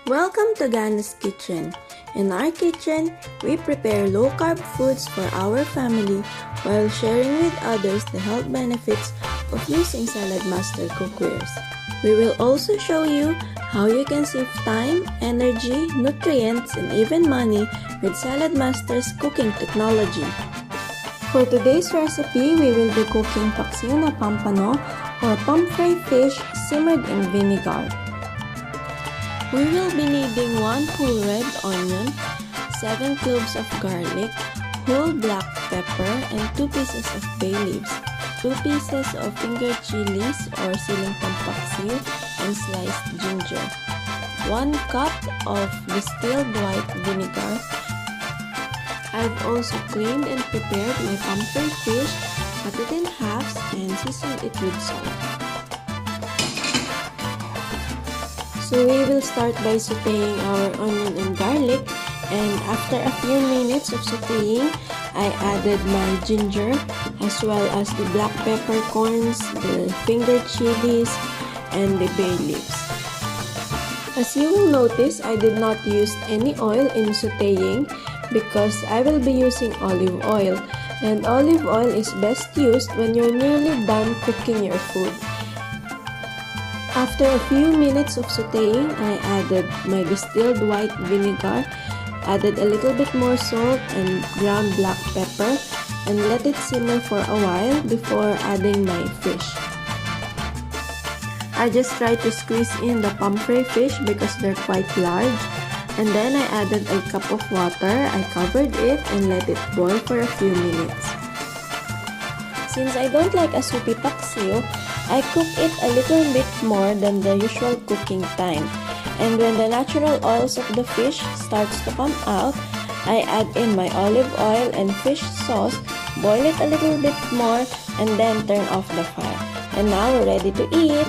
Welcome to Gana's Kitchen. In our kitchen, we prepare low-carb foods for our family while sharing with others the health benefits of using Salad Master cookwares. We will also show you how you can save time, energy, nutrients, and even money with Salad Master's cooking technology. For today's recipe, we will be cooking paksiw na Pompano or Pomfret fish simmered in vinegar. We will be needing 1 whole red onion, 7 cloves of garlic, whole black pepper, and 2 pieces of bay leaves, 2 pieces of finger chilies or siling pampaksiw, and sliced ginger, 1 cup of distilled white vinegar. I've also cleaned and prepared my pomfret fish, cut it in halves, and seasoned it with salt. So we will start by sauteing our onion and garlic, and after a few minutes of sauteing, I added my ginger as well as the black peppercorns, the finger chilies, and the bay leaves. As you will notice, I did not use any oil in sauteing because I will be using olive oil, and olive oil is best used when you're nearly done cooking your food. After a few minutes of sauteing, I added my distilled white vinegar, added a little bit more salt and ground black pepper, and let it simmer for a while before adding my fish. I just tried to squeeze in the pomfret fish because they're quite large, and then I added a cup of water. I covered it and let it boil for a few minutes. Since I don't like a soupy paksiw, I cook it a little bit more than the usual cooking time. And when the natural oils of the fish starts to come out, I add in my olive oil and fish sauce, boil it a little bit more, and then turn off the fire. And now we're ready to eat!